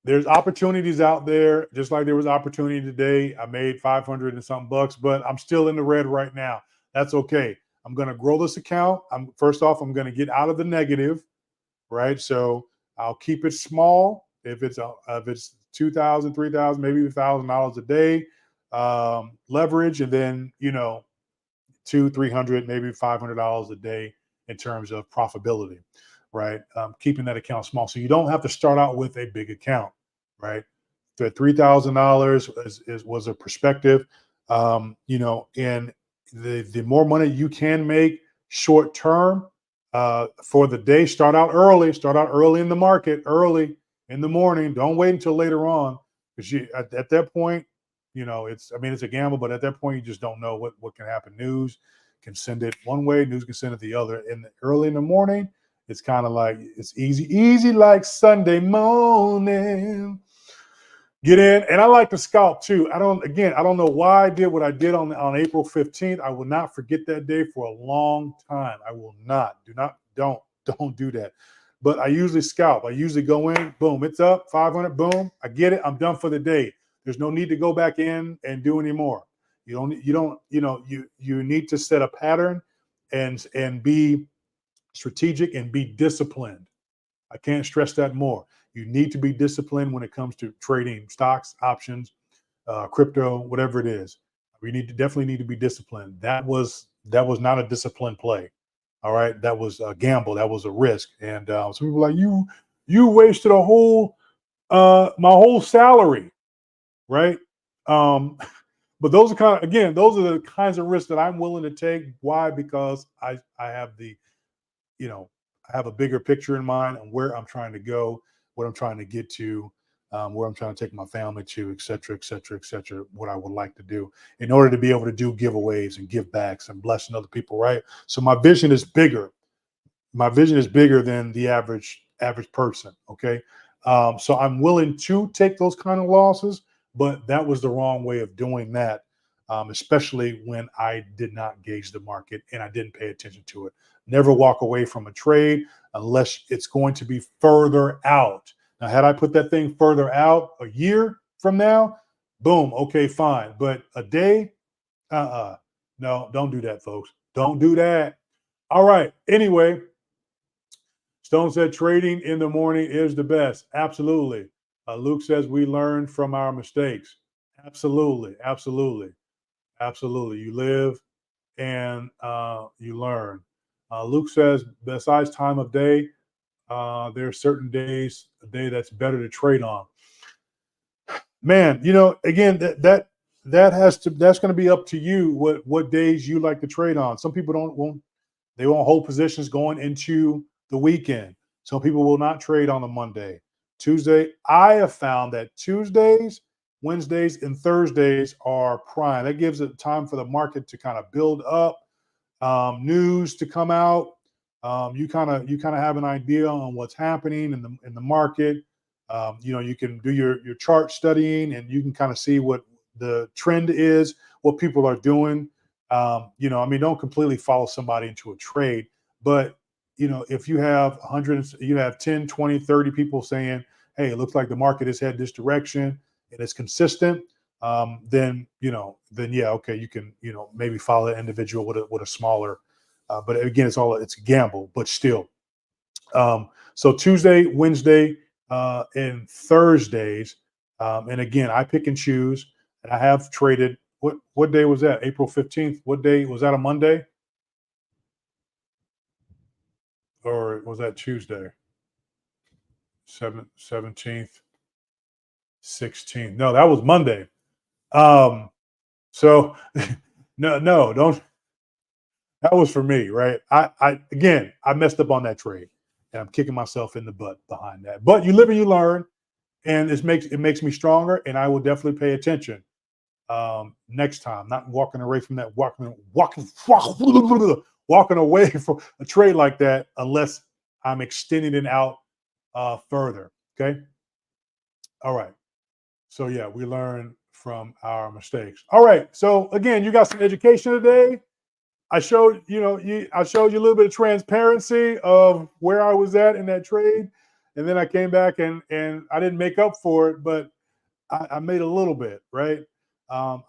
There's opportunities out there, just like there was opportunity today. I made 500 and something bucks, but I'm still in the red right now. That's okay. I'm going to grow this account. First off, I'm going to get out of the negative, right? So I'll keep it small. If it's 2,000, 3,000, maybe $1,000 a day leverage, and then $200, $300, maybe $500 a day in terms of profitability, right? Keeping that account small, so you don't have to start out with a big account, right? The $3,000 was a perspective, and the more money you can make short term for the day. Start out early. Start out early in the market, early in the morning. Don't wait until later on, because at that point, it's a gamble, but at that point, you just don't know what can happen. News can send it one way, news can send it the other. Early in the morning, it's kind of like it's easy like Sunday morning. Get in, and I like to scalp too. I don't know why I did what I did on April 15th. I will not forget that day for a long time. I will not. Don't do that. But I usually scalp. I usually go in, boom, it's up, 500, boom, I get it, I'm done for the day. There's no need to go back in and do any more. You need to set a pattern and be strategic and be disciplined. I can't stress that more. You need to be disciplined when it comes to trading stocks, options, crypto, whatever it is. We definitely need to be disciplined. That was not a disciplined play. All right, that was a gamble. That was a risk. And some people are like, you wasted my whole salary, right? But those are the kinds of risks that I'm willing to take. Why? Because I have I have a bigger picture in mind on where I'm trying to go, what I'm trying to get to, where I'm trying to take my family to, et cetera, et cetera, et cetera, what I would like to do in order to be able to do giveaways and give backs and blessing other people, right? So my vision is bigger. My vision is bigger than the average person, okay? So I'm willing to take those kind of losses, but that was the wrong way of doing that, especially when I did not gauge the market and I didn't pay attention to it. Never walk away from a trade unless it's going to be further out. Now, had I put that thing further out a year from now, boom, okay, fine. But a day, no, don't do that, folks. Don't do that. All right. Anyway, Stone said trading in the morning is the best. Absolutely. Luke says we learn from our mistakes. Absolutely. Absolutely. Absolutely. You live and you learn. Luke says, besides time of day, there are certain days a day that's better to trade on. Man, again, that's going to be up to you what days you like to trade on. Some people won't hold positions going into the weekend. Some people will not trade on a Monday. Tuesday, I have found that Tuesdays, Wednesdays, and Thursdays are prime. That gives it time for the market to kind of build up, news to come out. You kind of have an idea on what's happening in the market. You can do your chart studying, and you can kind of see what the trend is, what people are doing. Don't completely follow somebody into a trade, but if you have 100, you have 10, 20, 30 people saying, hey, it looks like the market is headed this direction and it's consistent, then yeah, okay, you can, maybe follow an individual with a smaller, but again, it's a gamble, but still. So Tuesday, Wednesday, and Thursdays, and again, I pick and choose, and I have traded what day was that? April 15th. What day was that? A Monday or was that Tuesday? 17th, 16th. No, that was Monday. So no, don't. That was for me, right? I again, I messed up on that trade, and I'm kicking myself in the butt behind that. But you live and you learn, and it makes me stronger, and I will definitely pay attention next time. Not walking away from that, walking away from a trade like that unless I'm extending it out further. Okay. All right. So yeah, we learn from our mistakes. All right. So again, you got some education today. I showed I showed you a little bit of transparency of where I was at in that trade, and then I came back and I didn't make up for it, but I made a little bit, right? I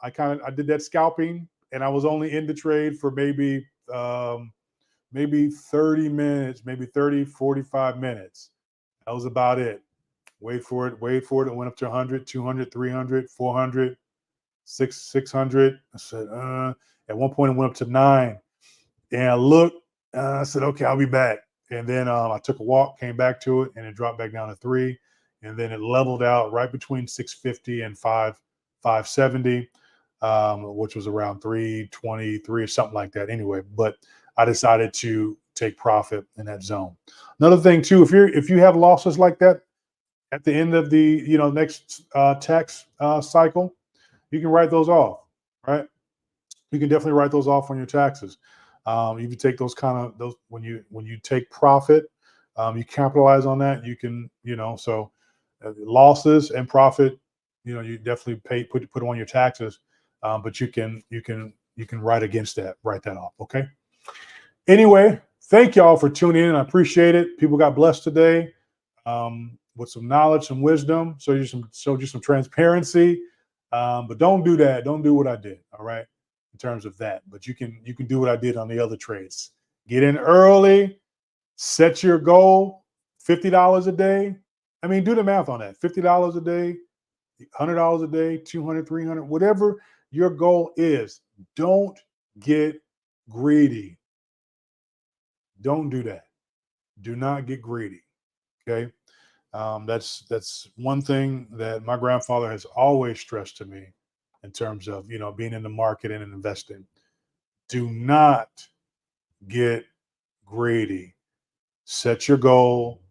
did that scalping, and I was only in the trade for maybe 30 minutes, maybe 30, 45 minutes. That was about it. Wait for it, wait for it. It went up to 100, 200, 300, 400, 600. I said, at one point it went up to 9. And I looked, I said, okay, I'll be back. And then I took a walk, came back to it, and it dropped back down to 3. And then it leveled out right between 650 and 570, which was around 323 or something like that. Anyway, but I decided to take profit in that zone. Another thing too, if you have losses like that at the end of the next tax cycle, you can write those off, right? You can definitely write those off on your taxes. If you take those when you take profit, you capitalize on that. You can so losses and profit, you definitely put on your taxes, but you can write that off. Okay. Anyway, thank y'all for tuning in. I appreciate it. People got blessed today with some knowledge, some wisdom. Showed you some transparency. But don't do that. Don't do what I did. All right. In terms of that, but you can do what I did on the other trades. Get in early, set your goal, $50 a day. I mean, do the math on that. $50 a day, $100 a day, 200, 300, whatever your goal is. Don't get greedy. Don't do that. Do not get greedy. Okay. That's one thing that my grandfather has always stressed to me in terms of being in the market and investing. Do not get greedy. Set your goal.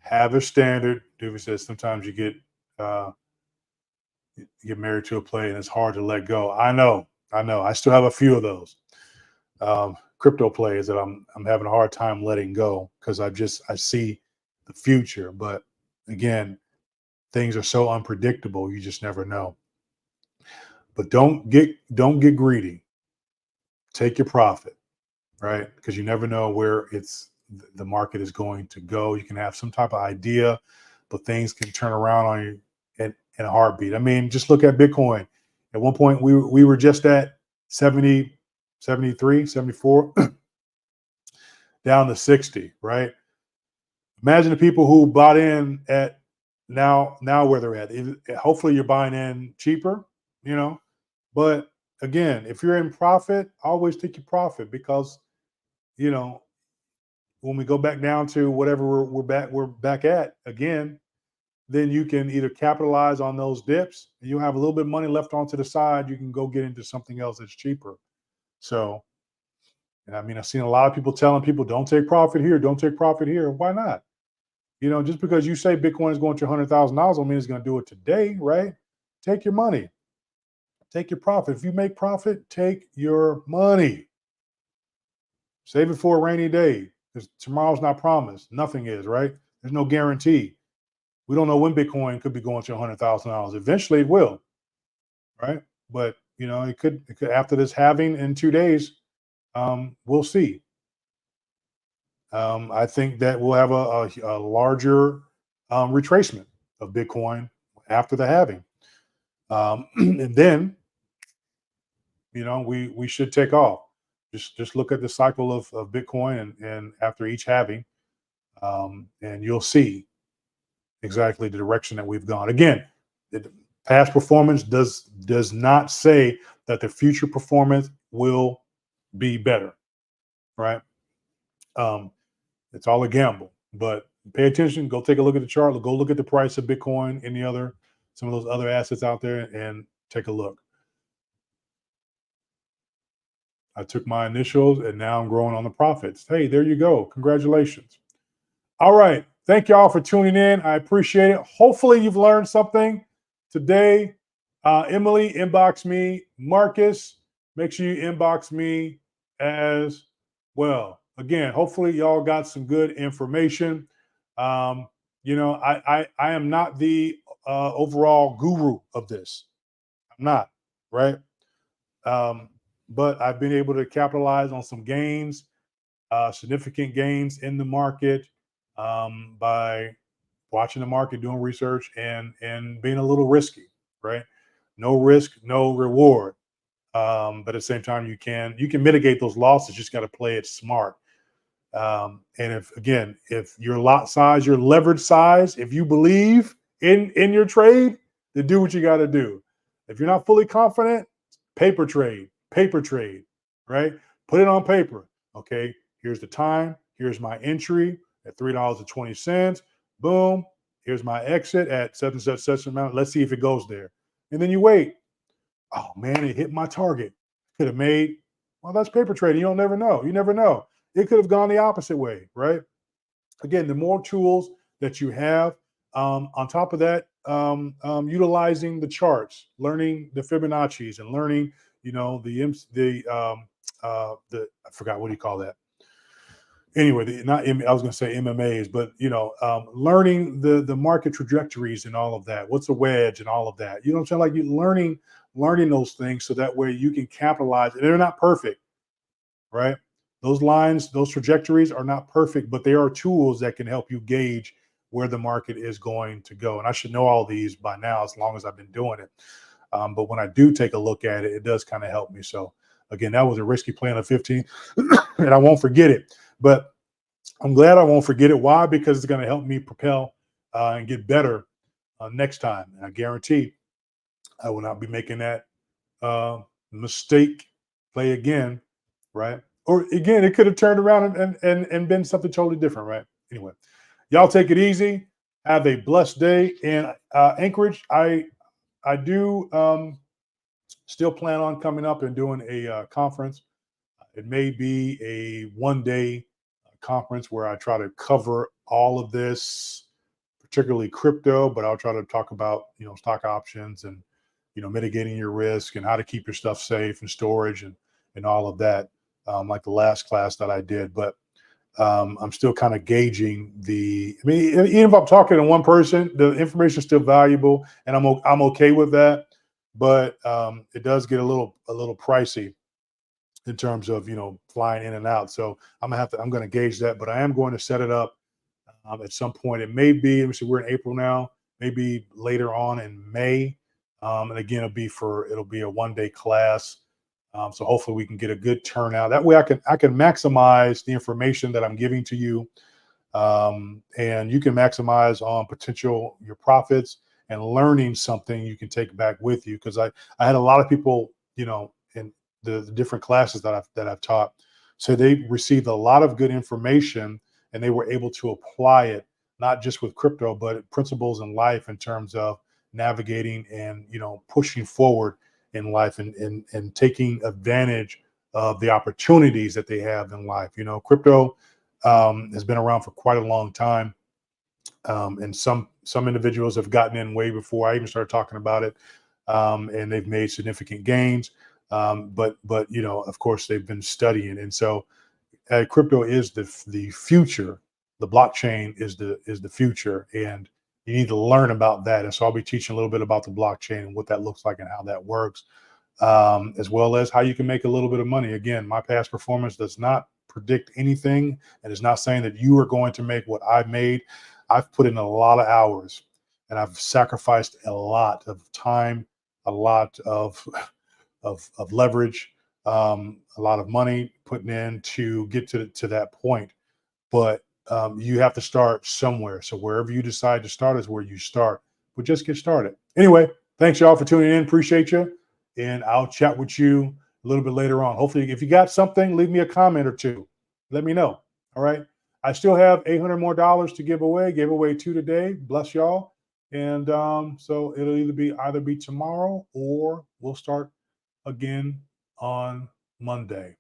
Have a standard. Duvie says sometimes you get married to a play and it's hard to let go. I know. I still have a few of those crypto plays that I'm having a hard time letting go because I see the future. But again, things are so unpredictable. You just never know. But don't get greedy. Take your profit, right? Because you never know where the market is going to go. You can have some type of idea, but things can turn around on you in a heartbeat. I mean, just look at Bitcoin. At one point, we were just at 70, 73, 74, down to 60, right? Imagine the people who bought in at now where they're at. Hopefully you're buying in cheaper, but again, if you're in profit, always take your profit because, when we go back down to whatever we're back at again, then you can either capitalize on those dips and you have a little bit of money left onto the side. You can go get into something else that's cheaper. So, and I mean, I've seen a lot of people telling people, don't take profit here. Don't take profit here. Why not? Just because you say Bitcoin is going to $100,000 don't mean it's going to do it today, right? Take your money. Take your profit. If you make profit, take your money. Save it for a rainy day because tomorrow's not promised. Nothing is, right? There's no guarantee. We don't know when Bitcoin could be going to $100,000. Eventually it will, right? But, it could after this halving in 2 days, we'll see. I think that we'll have a larger retracement of Bitcoin after the halving. And then, we should take off. Just look at the cycle of Bitcoin and after each halving, and you'll see exactly the direction that we've gone. Again, Past performance does not say that the future performance will be better, right? Um, it's all a gamble, but pay attention. Go take a look at the chart. Go look at the price of Bitcoin, some of those other assets out there, and take a look. I took my initials, and now I'm growing on the profits. Hey, there you go. Congratulations. All right. Thank y'all for tuning in. I appreciate it. Hopefully, you've learned something today. Emily, inbox me. Marcus, make sure you inbox me as well. Again, hopefully, y'all got some good information. I am not the overall guru of this. I'm not, right? But I've been able to capitalize on some gains, significant gains in the market, by watching the market, doing research, and being a little risky, right? No risk, no reward. But at the same time, you can mitigate those losses. Just got to play it smart. And if your lot size, your leverage size, if you believe in your trade, then do what you got to do. If you're not fully confident, paper trade, right? Put it on paper. Okay, here's the time. Here's my entry at $3.20. Boom. Here's my exit at such amount. Let's see if it goes there. And then you wait. Oh man, it hit my target. Could have made. Well, that's paper trading. You don't never know. You never know. It could have gone the opposite way, right? Again, the more tools that you have, on top of that, utilizing the charts, learning the Fibonacci's, and learning, I forgot, what do you call that? Anyway, I was going to say MMAs, but learning the market trajectories and all of that. What's a wedge and all of that? You know what I'm saying? Like, you learning those things so that way you can capitalize. And they're not perfect, right? Those lines, those trajectories are not perfect, but they are tools that can help you gauge where the market is going to go. And I should know all these by now, as long as I've been doing it. But when I do take a look at it, it does kind of help me. So again, that was a risky play on 15, and I won't forget it. But I'm glad I won't forget it. Why? Because it's going to help me propel and get better next time. And I guarantee I will not be making that mistake play again, right? Or again, it could have turned around and been something totally different, right? Anyway, y'all take it easy. Have a blessed day. And Anchorage, I do still plan on coming up and doing a conference. It may be a one-day conference where I try to cover all of this, particularly crypto, but I'll try to talk about, stock options and, mitigating your risk and how to keep your stuff safe and storage and all of that, like the last class that I did. But I'm still kind of gauging even if I'm talking to one person, the information is still valuable, and I'm okay with that. But it does get a little pricey in terms of flying in and out. So I'm going to gauge that, but I am going to set it up at some point. It may be, let me see, we're in April now, maybe later on in May. And again, it'll be a one-day class. So hopefully we can get a good turnout. That way I can maximize the information that I'm giving to you. And you can maximize on your profits and learning something you can take back with you. Because I had a lot of people, in the different classes that I've taught, so they received a lot of good information and they were able to apply it, not just with crypto, but principles in life in terms of navigating and pushing forward in life and taking advantage of the opportunities that they have in life. Crypto has been around for quite a long time, and some individuals have gotten in way before I even started talking about it, and they've made significant gains. But of course, they've been studying, and so crypto is the future. The blockchain is the future, and you need to learn about that. And so I'll be teaching a little bit about the blockchain and what that looks like and how that works, as well as how you can make a little bit of money. Again, my past performance does not predict anything, and it's not saying that you are going to make what I've made. I've put in a lot of hours, and I've sacrificed a lot of time, a lot of leverage, a lot of money putting in to get to that point. But you have to start somewhere. So wherever you decide to start is where you start. But just get started. Anyway, Thanks, y'all, for tuning in. Appreciate you. And I'll chat with you a little bit later on. Hopefully, if you got something, leave me a comment or two. Let me know. All right. I still have $800 more to give away. Gave away 2 today. Bless y'all. And so it'll either be tomorrow or we'll start again on Monday.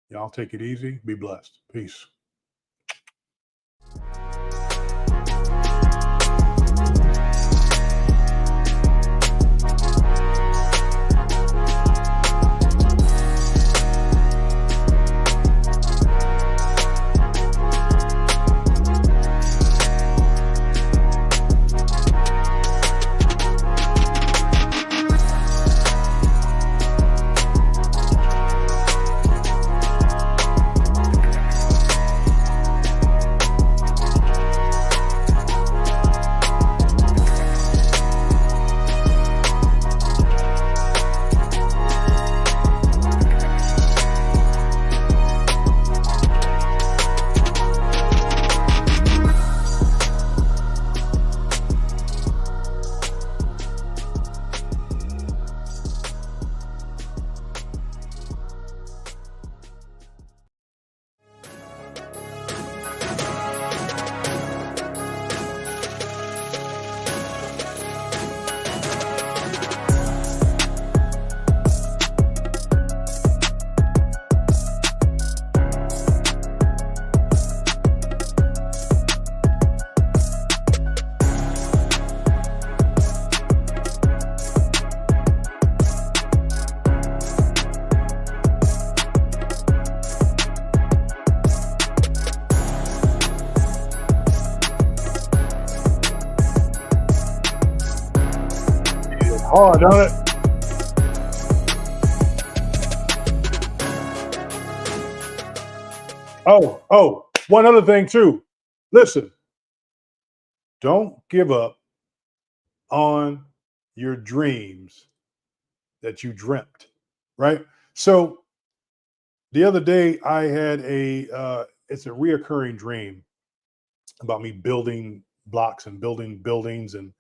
Y'all take it easy. Be blessed. Peace. Hard, don't it? Oh, one other thing too. Listen, don't give up on your dreams that you dreamt, right? So the other day I had it's a reoccurring dream about me building blocks and building buildings and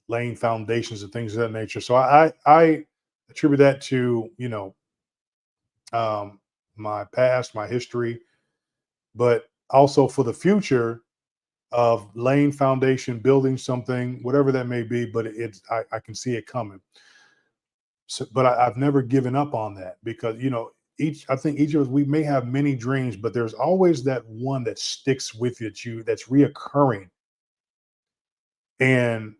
laying foundations and things of that nature. So I attribute that to, my past, my history, but also for the future of laying foundation, building something, whatever that may be. But I can see it coming. So, but I've never given up on that because I think each of us, we may have many dreams, but there's always that one that sticks with you that's reoccurring. And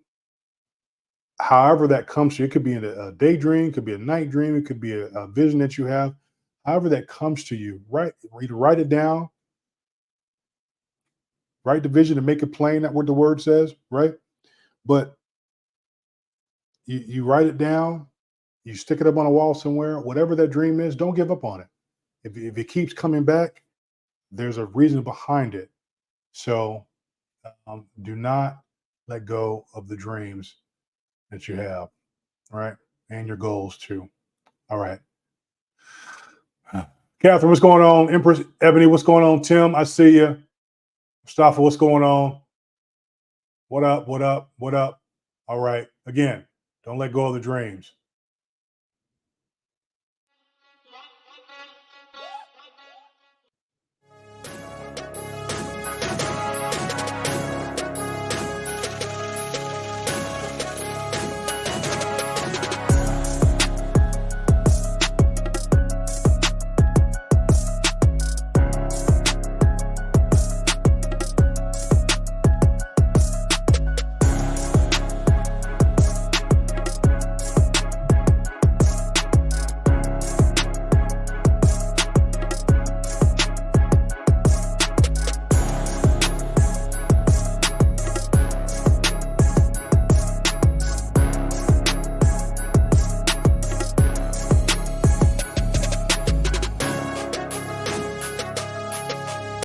however that comes to you, it could be in a daydream, could be a night dream, it could be a vision that you have. However that comes to you, write it down, write the vision and make it plain. That what the word says, right? But you write it down, you stick it up on a wall somewhere. Whatever that dream is, don't give up on it. If it keeps coming back, there's a reason behind it. So do not let go of the dreams that you have, right? And your goals too. All right. Catherine, what's going on? Empress Ebony, what's going on? Tim, I see you. Mustafa, what's going on? What up? What up? What up? All right. Again, don't let go of the dreams.